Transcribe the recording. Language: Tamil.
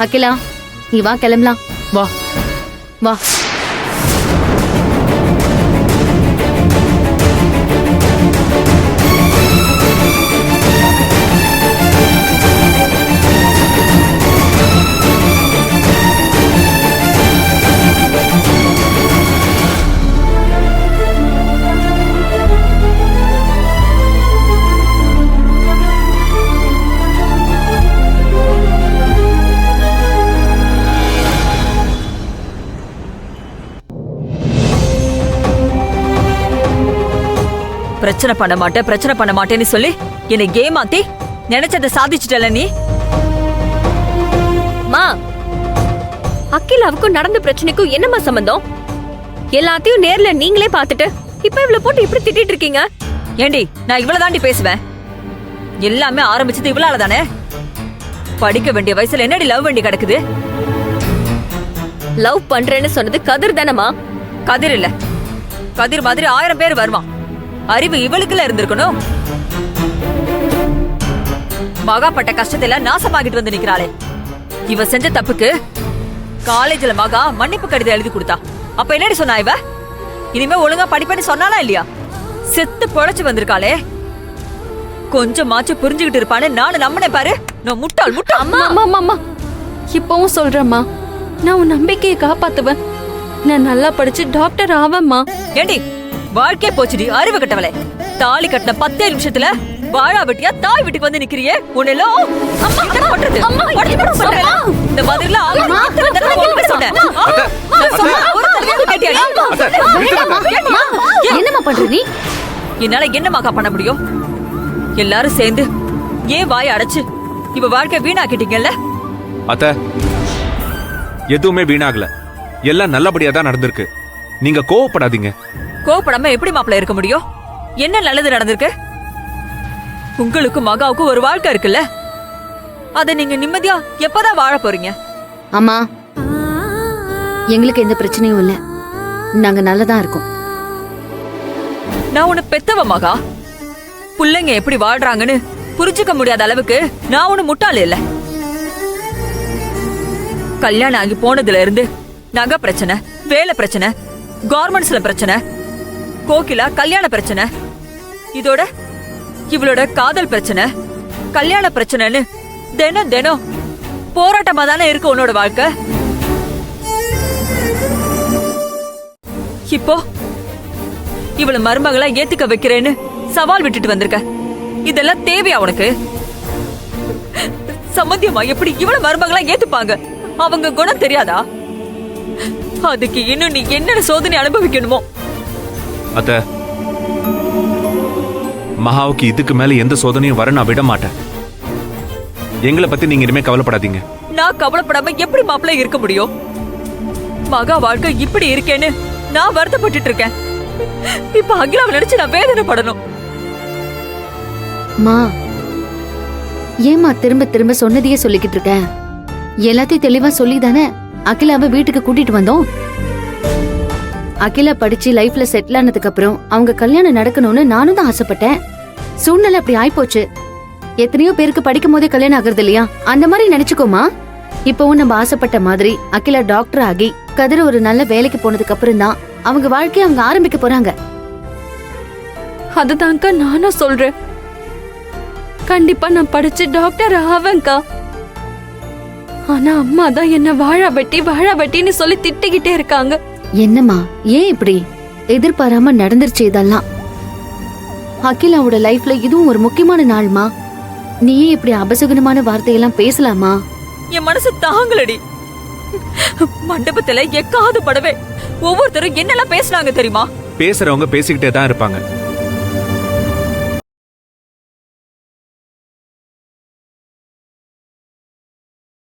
அகிலா, நீ வா கிளம்பலாம். வா. வா. பிரச்சனை பண்ண மாட்டேன்னு சொல்லி என்னை ஏமாத்தி நினைச்சதை சாதிச்சுட்டல நீ. மா, அகிலாவுக்கும் நடந்த பிரச்சனைக்கும் என்னமா சம்பந்தம்? எல்லாத்தையும் நேர்ல நீங்களே பாத்துட்டு இப்ப இவ்வளவு போட்டு இப்படி திட்டிட்டு இருக்கீங்க. ஏண்டி, நான் இவ்வளவு தாண்டி பேசுவேன்? எல்லாமே ஆரம்பிச்சது இவ்வளவு தானே. படிக்க வேண்டிய வயசுல என்னடி லவ் வேண்டி கிடக்குது? லவ் பண்றேன்னு சொன்னது கதிர் தானமா? கதிர் இல்ல, கதிர் மாதிரி 1000 பேர் வருவான். அறிவு இவளுக்குல இருந்திருக்கணும். மகாப்பட்ட கஷ்டத்துல நாசமாகிட்டு வந்து நிக்கிறாளே. இவ செஞ்ச தப்புக்கு காலேஜ்ல மகா மன்னிப்பு கடிதம் எழுதி கொடுத்தா. அப்ப என்னடி சொன்னா இவ? இனிமே ஒழுங்கா படிப்பேன்னு சொன்னாலா இல்லையா? செத்து பொழைச்சு வந்திருக்காளே. கொஞ்சமாச்சும் புரிஞ்சுகிட்டு இருப்பான்னு நானும் நம்பினேன் பாரு. நான் முட்டாள். அம்மா அம்மா அம்மா, இப்பவும் சொல்றேம்மா, நான் உன் நம்பிக்கையை காப்பாத்துவேன். நான் நல்லா படிச்சு டாக்டர் ஆவேம்மா. ஏண்டி, வாழ்க்கை போச்சுடி அறிவு கட்டவளே. தாலி கட்டின 10 நிமிஷத்துல வாழா வெட்டியா தாய் வீட்டுக்கு வந்து நிக்கிறியே. உன்னெல்லாம் என்ன பண்றது? இந்த மாதிரிலாம் என்னம்மா பண்ற நீ? என்னால என்னமாக்கா பண்ண முடியும்? எல்லாரும் சேர்ந்து ஏன் வாய அடைச்சு இவ வாழ்க்கை வீணாக்கிட்டீங்கல்ல? அத்த, எதுவுமே வீணாகல. எல்லாம் நல்லபடியா தான் நடந்திருக்கு. நீங்க கோவப்படாதீங்க. கோவப்படாம எப்படி மாப்பிள்ள இருக்க முடியும்? என்ன நல்லது நடந்திருக்கு? உங்களுக்கு மகாவுக்கும் ஒரு வாழ்க்கை இருக்குல்ல. அத நீங்க நிம்மதியா எப்பதான் வாழ போறீங்க? அம்மா, எங்களுக்கு எந்த பிரச்சனையும் இல்ல. நாங்க நல்லதா இருக்கோம். நான் உன்னை பெத்தவ மகா. பிள்ளைங்க எப்படி வாழ்றாங்கன்னு புரிஞ்சுக்க முடியாத அளவுக்கு நான் ஒண்ணு முட்டாள் இல்ல. கல்யாணம் ஆகி போனதுல இருந்து நகை பிரச்சனை, வேலை பிரச்சனை, கார்மெண்ட்ஸ்ல பிரச்சனை, கோகிலா கல்யாண பிரச்சனை, இதோட இவளோட காதல் பிரச்சனை, கல்யாண பிரச்சனைன்னு தினம் தினம் போராட்டமா தானே இருக்கு உன்னோட வாழ்க்கை. இப்போ இவள மருமகளா ஏத்துக்க வைக்கிறேன்னு சவால் விட்டுட்டு வந்திருக்க. இதெல்லாம் தேவையா உனக்கு? சம்பந்தியமா எப்படி இவள மருமகளா ஏத்துப்பாங்க? அவங்க குணம் தெரியாதா? அதுக்கு இன்னும் நீ என்ன சோதனை அனுபவிக்கணுமோ? அத்த, மகாவுக்கு இதுக்கு மேல எந்த சோதனையும் வர நான் விட மாட்டேன். எங்களை பத்தி நீங்க இனிமே கவலைப்படாதீங்க. நான் கவலைப்படாம எப்படி மாப்பிள்ளை இருக்க முடியும்? மகா வாழ்க்கை இப்படி இருக்கேன்னு நான் வருத்தப்பட்டு இருக்கேன். இப்ப அகிலாவை நினைச்சு நான் வேதனைப்படணும். மா, ஏமா திரும்ப திரும்ப சொன்னதையே சொல்லிக்கிட்டு இருக்க? எல்லாத்தையும் தெளிவா சொல்லி தானே அகிலாவை வீட்டுக்கு கூட்டிட்டு வந்தோம். அகிலா படிச்சு லைஃப்ல செட்டில் ஆனதுக்கு அப்புறம் அவங்க கல்யாணம் நடக்கணும்னு நானும் தான் ஆசைப்பட்டேன். சூழ்நிலை அப்படி ஆயிப்போச்சு. எத்தனையோ பேருக்கு படிக்கும் போதே கல்யாணம் ஆகுறது இல்லையா? அந்த மாதிரி நினைச்சுக்கோமா. இப்பவும் நம்ம ஆசைப்பட்ட மாதிரி அகிலா டாக்டர் ஆகி கதிர ஒரு நல்ல வேலைக்கு போனதுக்கு அப்புறம் தான் அவங்க வாழ்க்கையை அவங்க ஆரம்பிக்க போறாங்க. அதுதான்க்கா நானும் சொல்றேன். கண்டிப்பா நான் படிச்சு டாக்டர் ஆவேன்க்கா. ஆனா அம்மா தான் என்ன வாழா வெட்டின்னு சொல்லி திட்டிக்கிட்டே இருக்காங்க. என்னம்மா, ஏன் இப்படி? எதிர்பாராம நடந்துருச்சு இதெல்லாம். அகிலாவோட லைஃப்ல இதுவும் ஒரு முக்கியமான நாள்மா. நீயே இப்படி அபசகுனமான வார்த்தையெல்லாம் பேசலாமா? என் மனசு தாங்களடி. மண்டபத்துல எக்காது படவே ஒவ்வொருத்தரும் என்னெல்லாம் பேசுனாங்க தெரியுமா? பேசுறவங்க பேசிக்கிட்டே தான் இருப்பாங்க.